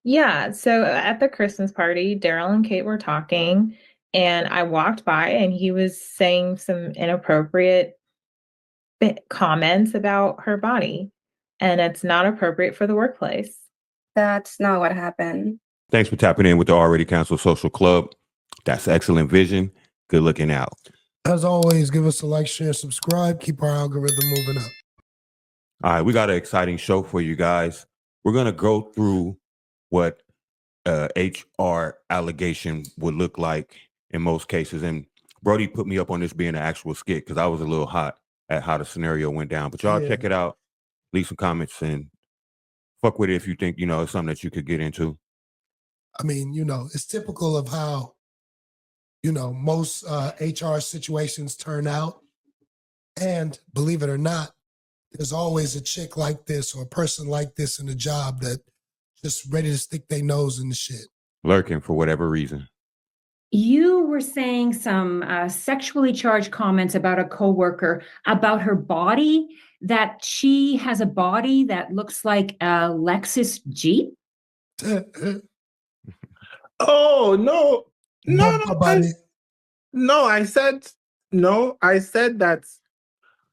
Yeah, so at the Christmas party, Daryl and Kate were talking, and I walked by and he was saying some inappropriate comments about her body, and it's not appropriate for the workplace. That's not what happened. Thanks for tapping in with the Already Canceled Social Club. That's excellent vision. Good looking out. As always, give us a like, share, subscribe. Keep our algorithm moving up. All right, we got an exciting show for you guys. We're going to go through what HR allegation would look like in most cases. And Brody put me up on this being an actual skit because I was a little hot at how the scenario went down. But y'all check it out, leave some comments, and fuck with it if you think, it's something that you could get into. I mean, it's typical of how, most HR situations turn out. And believe it or not, there's always a chick like this or a person like this in a job that just ready to stick their nose in the shit. Lurking for whatever reason. You were saying some sexually charged comments about a coworker, about her body, that she has a body that looks like a Lexus Jeep. Oh, no. I said that.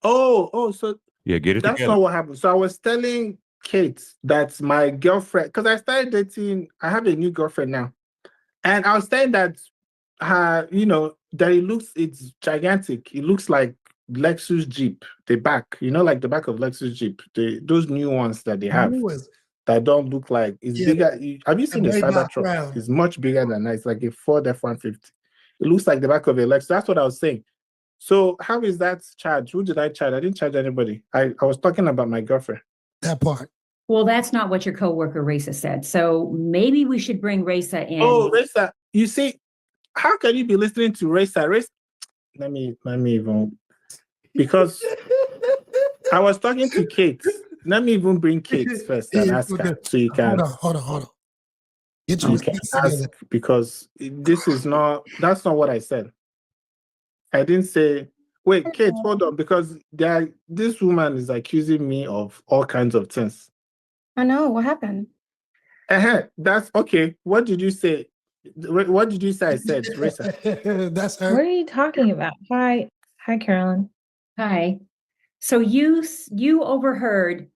So yeah, get it that's together. not what happened. So I was telling Kate that my girlfriend, because I started dating, I have a new girlfriend now. And I was saying that that it's gigantic. It looks like Lexus Jeep, the back, like the back of Lexus Jeep, those new ones that they have that don't look like bigger. Have you seen the Cybertruck? It's much bigger than that. It's like a Ford F-150. It looks like the back of a Lexus. That's what I was saying. So how is that charged? Who did I charge? I didn't charge anybody. I was talking about my girlfriend. That part. Well, that's not what your coworker Reisa said. So maybe we should bring Reisa in. Oh, Reisa, you see, how can you be listening to Reisa? Let me even, because I was talking to Kate. Let me even bring Kate first and ask her so you can. Hold on. Get you can ask, because that's not what I said. I didn't say, wait, Kate, hold on, because this woman is accusing me of all kinds of things. I know. What happened? That's okay. What did you say? What did you say I said, Reisa? That's her. What are you talking about? Hi, Carolyn. Hi. So you overheard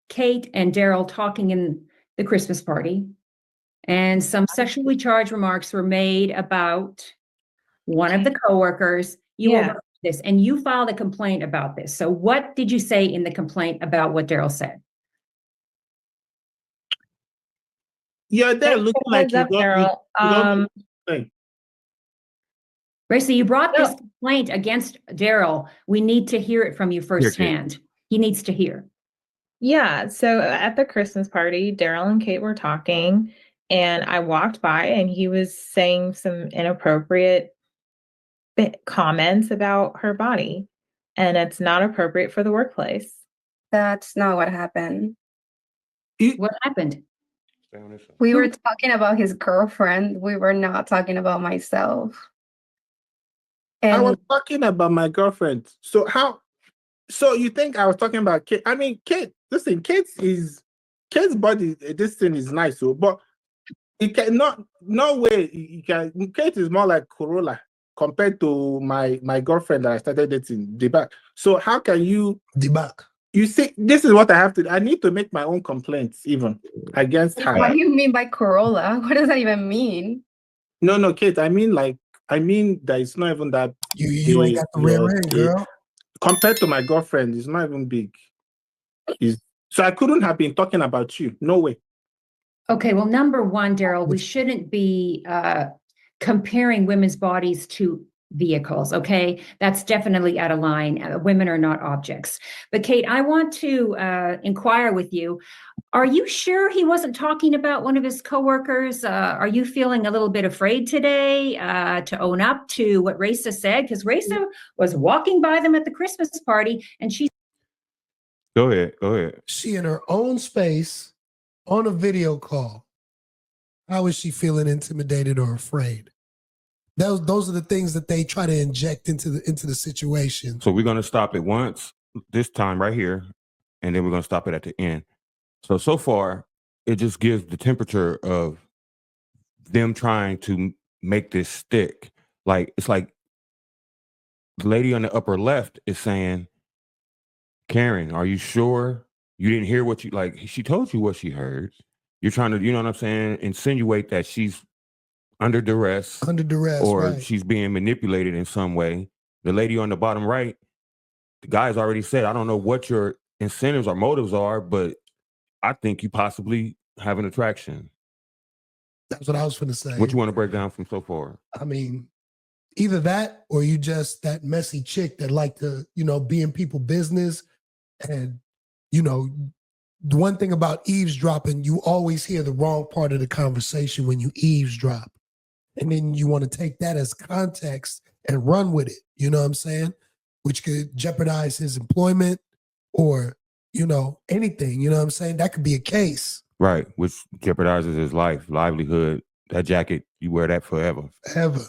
Kate and Daryl talking in the Christmas party, and some sexually charged remarks were made about one of the coworkers. You overheard this, and you filed a complaint about this. So what did you say in the complaint about what Daryl said? You're there looking like you Daryl. Reisa, you brought this complaint against Daryl. We need to hear it from you firsthand. He needs to hear. Yeah, so at the Christmas party, Daryl and Kate were talking, and I walked by and he was saying some inappropriate comments about her body, and it's not appropriate for the workplace. That's not what happened. What happened? We were talking about his girlfriend. We were not talking about myself. And I was talking about my girlfriend. So you think I was talking about Kate? I mean, Kate, listen, Kate's body, this thing is nice, but it cannot, no way you can. Kate is more like Corolla compared to my girlfriend that I started dating, the back. So how can you the back? You see, this is what I need to make my own complaints even against her. What do you mean by Corolla? What does that even mean? No, Kate, I mean that it's not even that. You ain't got the rear end, girl. Compared to my girlfriend, it's not even big. So I couldn't have been talking about you. No way. Okay, well, number one, Daryl, we shouldn't be comparing women's bodies to vehicles, okay? That's definitely out of line. Women are not objects. But Kate, I want to inquire with you. Are you sure he wasn't talking about one of his coworkers? Are you feeling a little bit afraid today to own up to what Reisa said? Because Reisa was walking by them at the Christmas party, and she... Go ahead. She in her own space on a video call. How is she feeling intimidated or afraid? Those are the things that they try to inject into the situation. So we're going to stop it once, this time right here, and then we're going to stop it at the end. So far, it just gives the temperature of them trying to make this stick. Like, it's like the lady on the upper left is saying, Karen, are you sure you didn't hear what you like? She told you what she heard. You're trying to, you know what I'm saying, insinuate that she's under duress or right. she's being manipulated in some way. The lady on the bottom right, the guy's already said, I don't know what your incentives or motives are, but I think you possibly have an attraction. That's what I was going to say. What you want to break down from so far? I mean, either that or you just that messy chick that like to, you know, be in people's business. And, you know, the one thing about eavesdropping, you always hear the wrong part of the conversation when you eavesdrop. And then you want to take that as context and run with it. You know what I'm saying? Which could jeopardize his employment or, you know, anything. You know what I'm saying? That could be a case. Right, which jeopardizes his life, livelihood. That jacket, you wear that forever. Ever.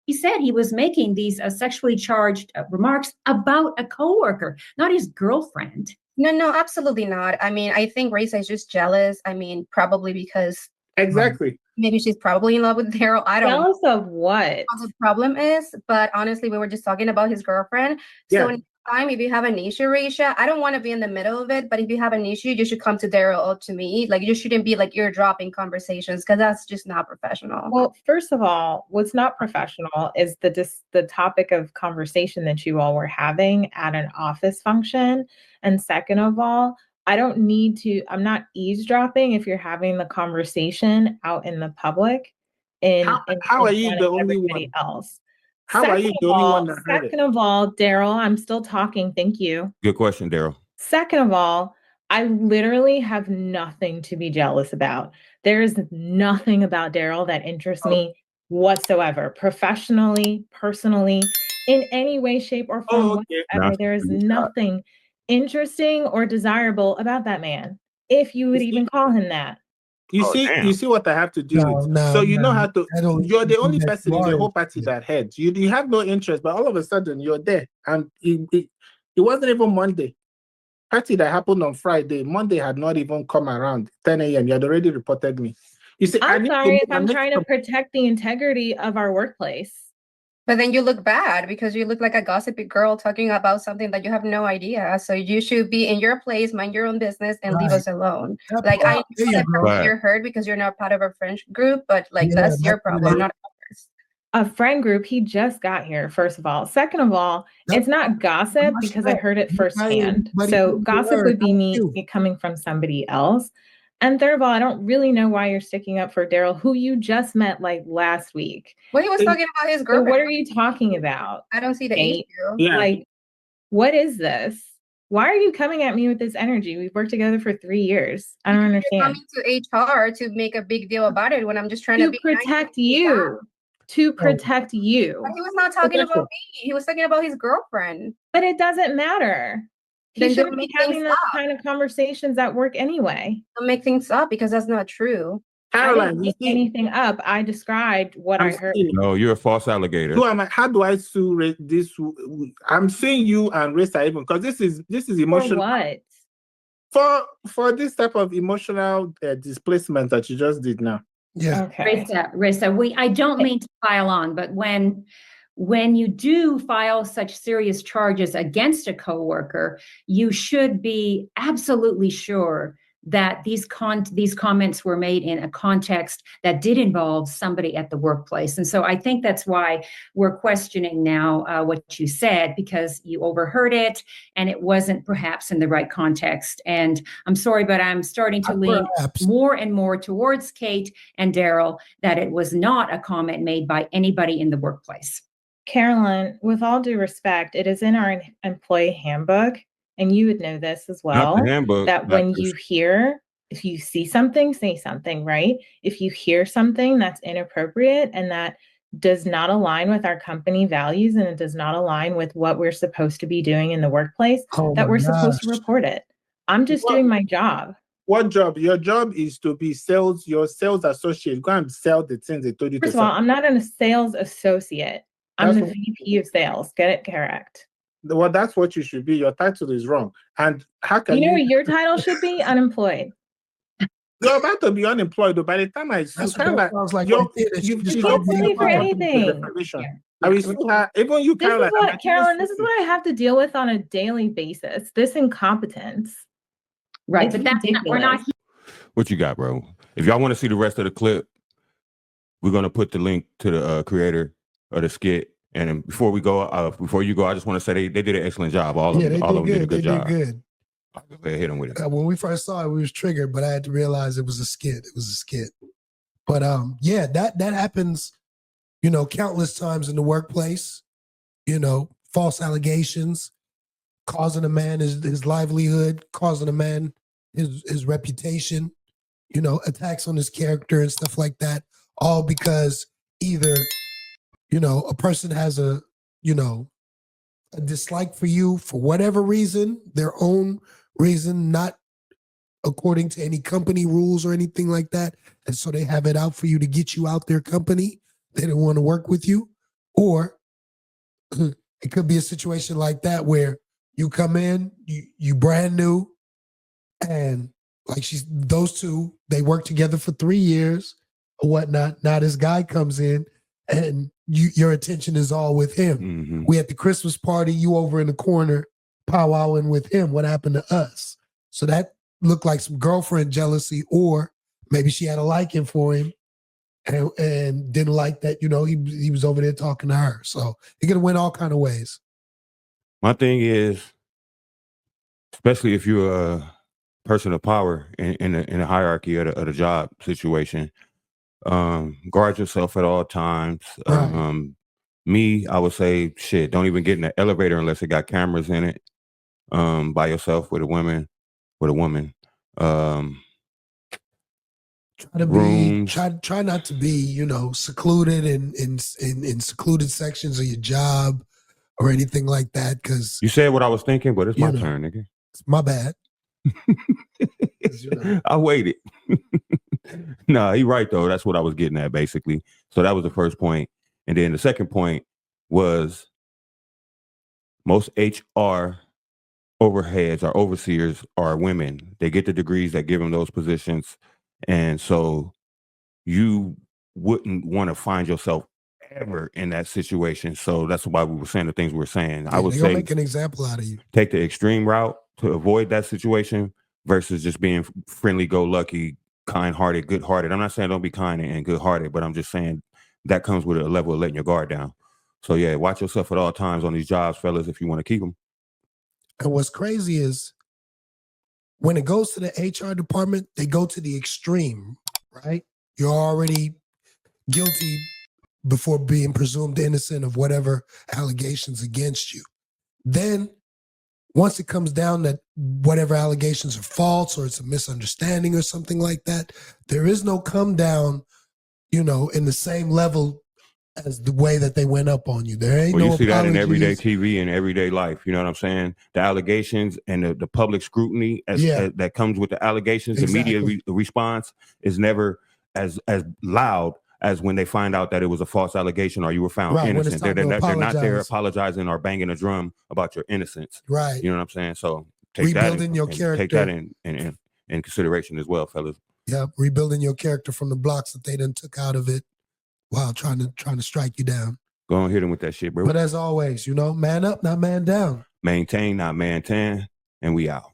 He said he was making these sexually charged remarks about a coworker, not his girlfriend. No, absolutely not. I mean, I think Reisa is just jealous. I mean, probably because Exactly. maybe she's probably in love with Daryl. I don't know Jealous of what? what the problem is, but honestly, we were just talking about his girlfriend. Yeah. So next time, if you have an issue, Reisha, I don't want to be in the middle of it, but if you have an issue, you should come to Daryl or to me. Like, you shouldn't be like eardropping conversations because that's just not professional. Well, first of all, what's not professional is the topic of conversation that you all were having at an office function. And second of all, I'm not eavesdropping if you're having the conversation out in the public in How are in you front the of only everybody one? else. How are you the only one that heard it? Second of all, Daryl, I'm still talking. Thank you. Good question, Daryl. Second of all, I literally have nothing to be jealous about. There is nothing about Daryl that interests me whatsoever, professionally, personally, in any way, shape, or form Oh, okay. whatsoever. There is nothing interesting or desirable about that man, if you would even call him that. You Oh, see, damn. you see what I have to deal with. So you know how to. You're the only person in the whole party that heard. You have no interest, but all of a sudden you're there, and it wasn't even Monday. Party that happened on Friday. Monday had not even come around. 10 a.m. You had already reported me. You see, I I'm need sorry to if I'm trying to protect the integrity of our workplace. But then you look bad because you look like a gossipy girl talking about something that you have no idea. So you should be in your place, mind your own business, and leave us alone. Like, I know that probably you're hurt because you're not part of a French group, but like that's your problem, not ours. A friend group, he just got here, first of all. Second of all, it's not gossip because I heard it firsthand. So gossip would be me coming from somebody else. And third of all, I don't really know why you're sticking up for Daryl, who you just met like last week. Well, he was talking about his So girlfriend. what are you talking about? I don't see the Kate? issue. Yeah. Like, what is this? Why are you coming at me with this energy? We've worked together for 3 years. I don't understand. You're coming to HR to make a big deal about it when I'm just trying to be protect you. To protect you. But he was not talking about me. He was talking about his girlfriend. But it doesn't matter. He Then shouldn't don't be make having things those up. kind of conversations at work anyway. Don't make things up because that's not true. I Caroline, didn't you make see, anything up. I described what I heard. No, you're a false alligator. who am I? How do I sue this? I'm suing you and Reisa even because this is For emotional. what? For this type of emotional displacement that you just did now. Yeah. Okay. Reisa, I don't mean to pile on, but when you do file such serious charges against a coworker, you should be absolutely sure that these comments were made in a context that did involve somebody at the workplace. And so I think that's why we're questioning now what you said, because you overheard it and it wasn't perhaps in the right context. And I'm sorry, but I'm starting to lean more and more towards Kate and Daryl that it was not a comment made by anybody in the workplace. Carolyn, with all due respect, it is in our employee handbook, and you would know this as well, that when you hear, if you see something, say something, right? If you hear something that's inappropriate and that does not align with our company values and it does not align with what we're supposed to be doing in the workplace, that we're supposed to report it. I'm just doing my job. What job? Your job is to be your sales associate. Go and sell the things they told you to sell. First of all, I'm not a sales associate. I'm the VP of sales. Get it correct. Well, that's what you should be. Your title is wrong. And how can you know what your title should be? Unemployed. you're about to be unemployed. Though by the time I That's kind of what like it sounds like you're right there, that you just you trying don't to be pay for fired. anything. I will see her, even you This kind of is like what, Carolyn, this is what I have to deal with on a daily basis. This incompetence. Right, It's but that's not, we're not ridiculous. What you got, bro? If y'all want to see the rest of the clip, we're gonna put the link to the creator of the skit. And before you go, I just want to say they did an excellent job. All of them did a good job. They did good. Go ahead, hit them with it. When we first saw it, we was triggered, but I had to realize it was a skit. It was a skit. But yeah, that happens, you know, countless times in the workplace. You know, false allegations, causing a man his livelihood, causing a man his reputation, you know, attacks on his character and stuff like that, all because either, you know, a person has a dislike for you for whatever reason, their own reason, not according to any company rules or anything like that. And so they have it out for you to get you out their company. They don't want to work with you. Or it could be a situation like that where you come in, you brand new, and like those two, they work together for 3 years or whatnot. Now this guy comes in and your attention is all with him. Mm-hmm. We at the Christmas party, you over in the corner powwowing with him. What happened to us? So that looked like some girlfriend jealousy, or maybe she had a liking for him and didn't like that, you know, he was over there talking to her. So it could have went all kind of ways. My thing is, especially if you're a person of power in the hierarchy of the job situation, guard yourself at all times. Right. Me, I would say, shit, don't even get in the elevator unless it got cameras in it. By yourself with a woman. Try not to be, you know, secluded in secluded sections of your job or anything like that. Because you said what I was thinking, but it's my turn, nigga. It's my bad. I waited. Nah, he right though. That's what I was getting at, basically. So that was the first point. And then the second point was most HR overheads or overseers are women. They get the degrees that give them those positions. And so you wouldn't want to find yourself ever in that situation. So that's why we were saying the things we were saying. Yeah, I would say make an example out of you. Take the extreme route to avoid that situation versus just being friendly, go lucky, kind-hearted, good-hearted. I'm not saying don't be kind and good-hearted, but I'm just saying that comes with a level of letting your guard down. So yeah, watch yourself at all times on these jobs, fellas, if you want to keep them. And what's crazy is when it goes to the HR department, they go to the extreme, right? You're already guilty before being presumed innocent of whatever allegations against you. Then once it comes down that whatever allegations are false or it's a misunderstanding or something like that, there is no come down, you know, in the same level as the way that they went up on you. There ain't no you see that in everyday apologies. TV and everyday life. You know what I'm saying? The allegations and the public scrutiny that comes with the allegations, Exactly. the media response is never as loud as when they find out that it was a false allegation or you were found innocent. They're not there apologizing or banging a drum about your innocence. Right. You know what I'm saying? So take rebuilding your character. Take that in consideration as well, fellas. Yeah, rebuilding your character from the blocks that they done took out of it while trying to strike you down. Go on, hit them with that shit, bro. But as always, you know, man up, not man down. Maintain, not man tan, and we out.